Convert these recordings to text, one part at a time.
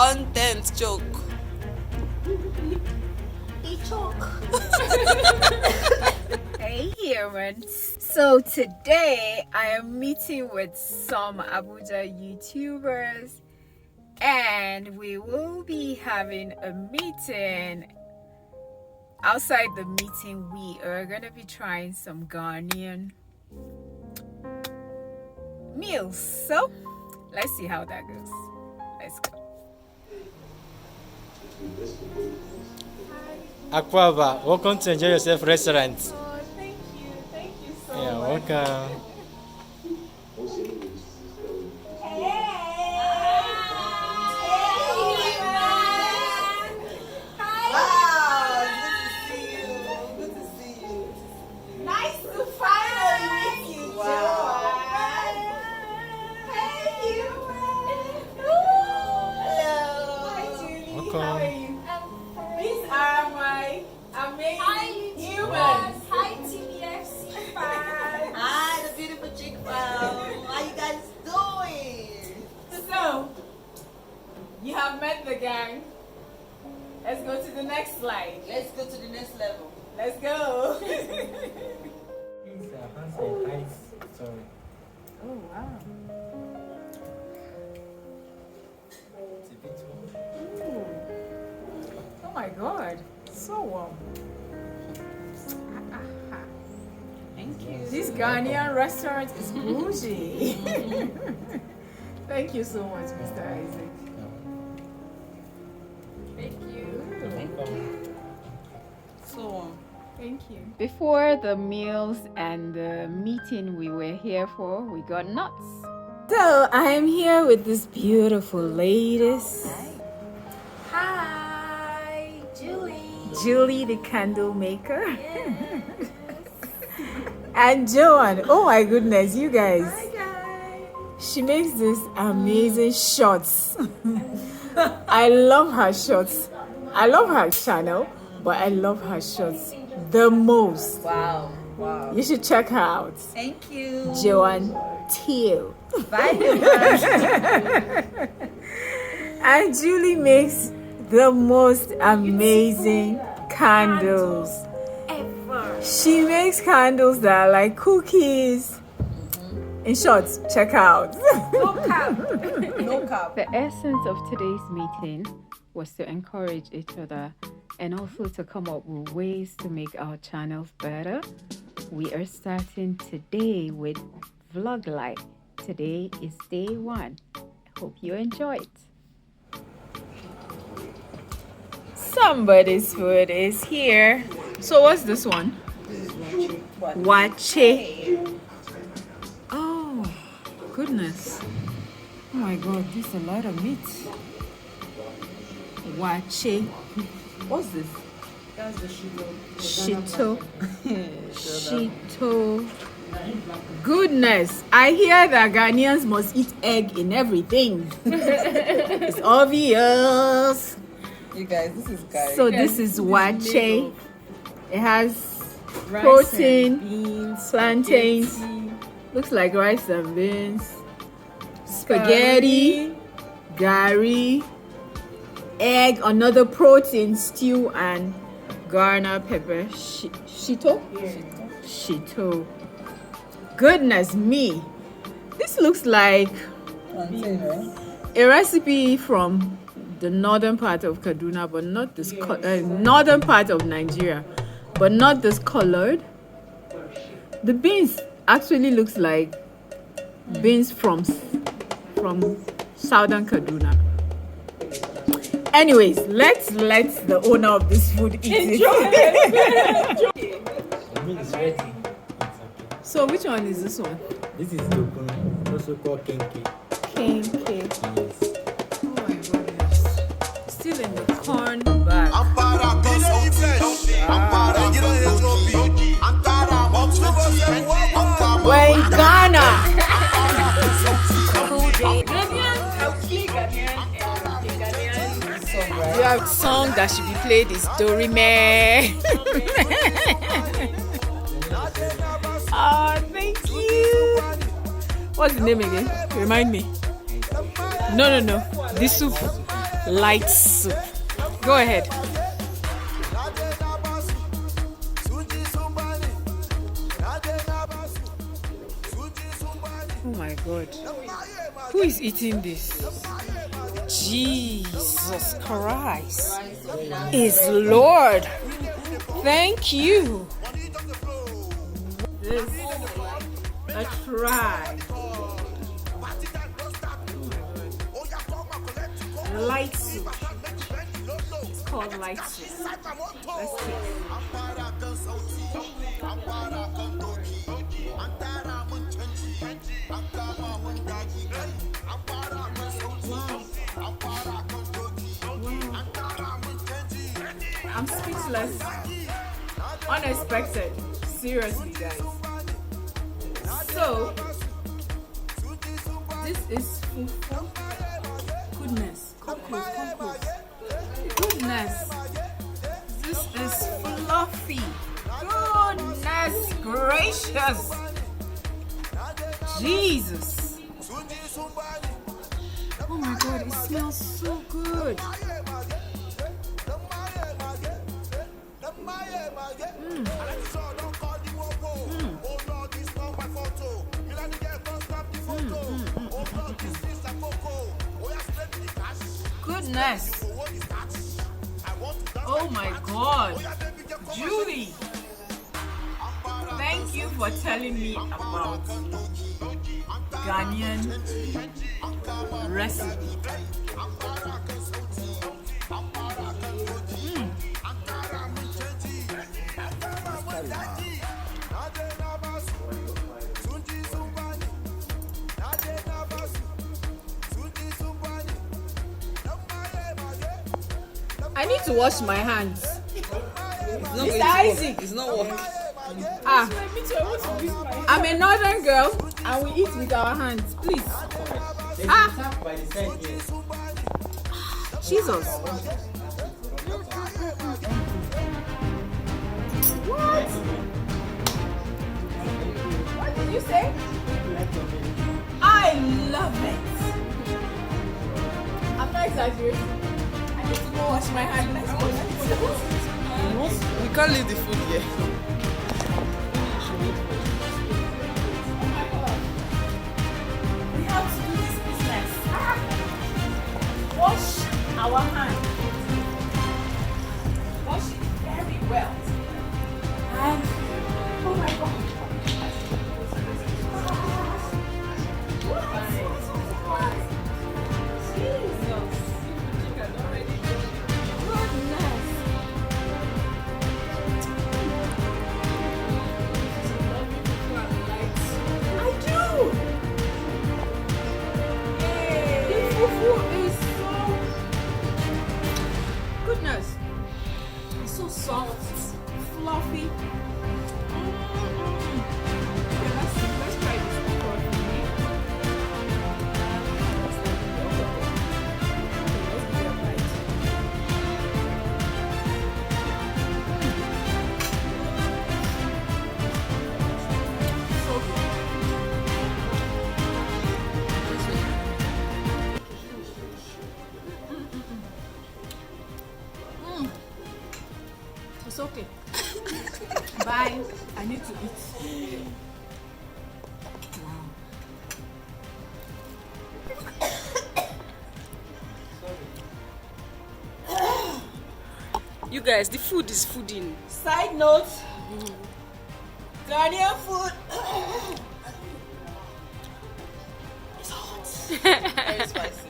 Content joke. Hey humans. So today I am meeting with some Abuja YouTubers and we will be having a meeting. Outside the meeting we are going to be trying some Ghanaian meals. So let's see how that goes. Let's go. Aquava, welcome to Enjoy Yourself restaurant. Oh, thank you so Yeah, much. welcome. You have met the gang. Let's go to the next slide. Let's go to the next level. Let's go. These are hand sanitize. Sorry. Oh wow. It's a bit warm. Oh my god. So warm. Thank you. This Ghanaian restaurant is bougie. Thank you so much, Mr. Isaac. Thank you. So, Thank you. Before the meals and the meeting we were here for, we got nuts. So I am here with this beautiful ladies. hi, Julie. Julie the candle maker. And Joan. Oh my goodness, you guys. Hi, guys. She makes these amazing shots. I love her shots. I love her channel, but I love her shots the most. Wow. Wow. You should check her out. Thank you. Joan Teal. Bye. And Julie makes the most amazing candles. Ever. She makes candles that are like cookies. In short, check her out. No cap. No cap. The essence of today's meeting was to encourage each other and also to come up with ways to make our channels better. We are starting today with VlogLy. Today is day 1. I hope you enjoy it. Somebody's food is here. So what's this one? Wache. Oh, goodness. Oh my god, this is a lot of meat. Wache. What's this? That's the sugar. Shito. Shito. Goodness, I hear that Ghanaians must eat egg in everything. It's obvious. You guys, this is guys. So this is wache. It has protein, beans, plantains. Looks like rice and beans. Spaghetti, gari, egg, another protein, stew, and Ghana pepper. Shito? Shito. Goodness me. This looks like a recipe from the northern part of Kaduna, but not this northern part of Nigeria, but not this colored. The beans actually looks like beans from southern Kaduna. Anyways, let's let the owner of this food eat it. The meal is ready. It's okay. So which one is this one? This is dokun, also called kenke. Kenke. Yes. Oh my goodness. Still in the corn bag. We're in Ghana. The song that should be played is Dorime. Oh, thank you. What's the name again? Remind me. No. This soup. light soup. Go ahead. Oh my God. Who is eating this? Jesus Christ is Lord. Thank you. This a try. Light soup. It's called light soup. Let's taste. I'm speechless. Unexpected. Seriously, guys. So, this is fufu. Goodness. Come close. Goodness. This is fluffy. Goodness gracious. Jesus. Oh my God, it smells so good. Goodness. Oh my God. Julie, thank you for telling me about Ghanaian recipe. I need to wash my hands. Mr. Isaac. It's not working. I'm a northern girl and we eat with our hands. Please. Jesus. What did you say? I love it. I'm not exaggerating. I need to go wash my hands. We can't leave the food here. We have to do this business. Wash our hands. Wash it very well. And oh my God. It's so soft, fluffy. Okay, let's try this. So good. It's okay. Bye. I need to eat. You guys, the food is fooding. Side note, Ghanaian food. It's hot. Very spicy.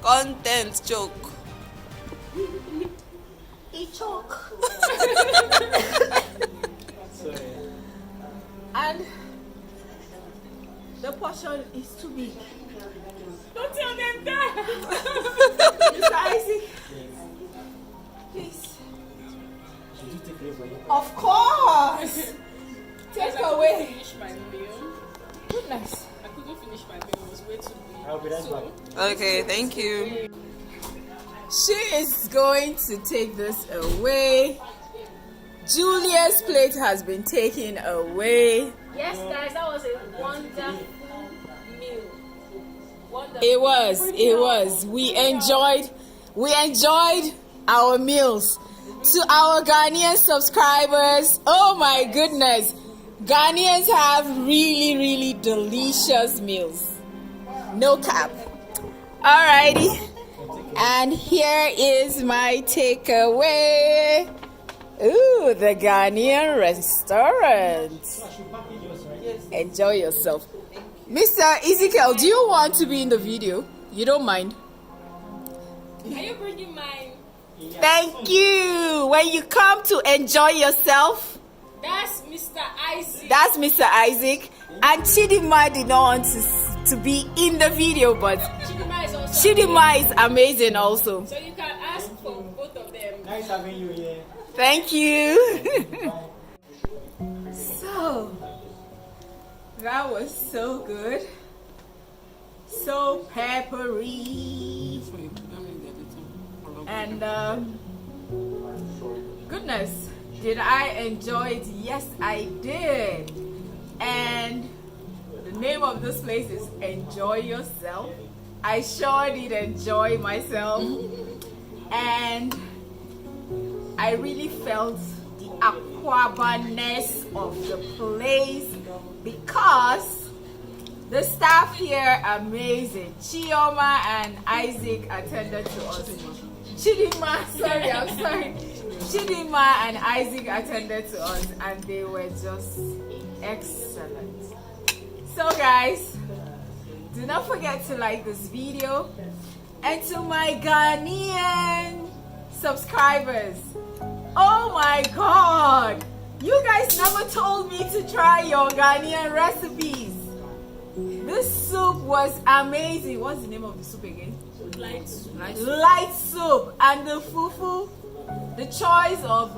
Content joke. A choke. Sorry. And the portion is too big. Don't tell them that. Mr. Isaac. Please. Should you take it for you? Of course. Take away. Finish my meal. Goodness. I couldn't finish my meal. It was way too big. I'll be right back. Okay, thank you. She is going to take this away. Julia's plate has been taken away. Yes, guys, that was a wonderful meal. Wonderful. It was. We enjoyed our meals. To our Ghanaian subscribers, oh my goodness, Ghanaians have really, really delicious meals. No cap. Alrighty, and here is my takeaway. Ooh, the Ghanaian restaurant. Enjoy yourself. Mr. Ezekiel, do you want to be in the video? You don't mind? Are you bringing mine? Thank you. When you come to enjoy yourself, That's Mr. Isaac. that's Mr. Isaac. And Chidima did not want to be in the video, but Chidima is also Chidima is amazing also. So you can ask for both of them. Nice having you here. Thank you. So, that was so good. So peppery. And goodness, did I enjoy it? Yes, I did. And the name of this place is Enjoy Yourself. I sure did enjoy myself. And I really felt the aquabaness of the place because the staff here are amazing. Chioma and Isaac attended to us. Chidima, sorry, I'm sorry. Chidima and Isaac attended to us and they were just excellent. So guys, do not forget to like this video. And to my Ghanaian subscribers, oh my god, you guys never told me to try your Ghanaian recipes. This soup was amazing. What's the name of the soup again? Light soup. Light soup. And the fufu, the choice of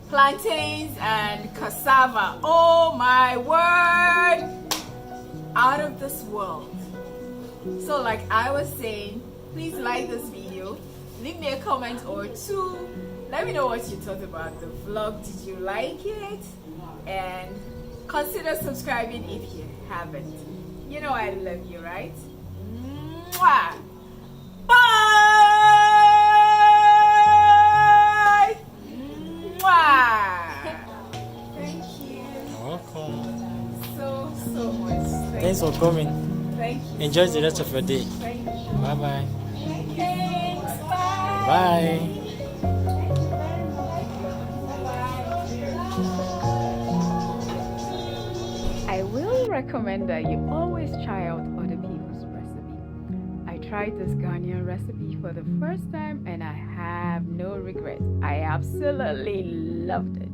plantains and cassava. Oh my word, out of this world. So like I was saying, please like this video, leave me a comment or two, let me know what you thought about the vlog. Did you like it? And consider subscribing if you haven't. You know I love you, right? Mwah! Bye! Mwah! Thank you Welcome. so much. Thanks for coming. Thank you. Enjoy the rest of your day. Thank you. Bye bye. Thanks. Bye. Bye. I will recommend that you always try out other people's recipe. I tried this Ghanaian recipe for the first time and I have no regret. I absolutely loved it.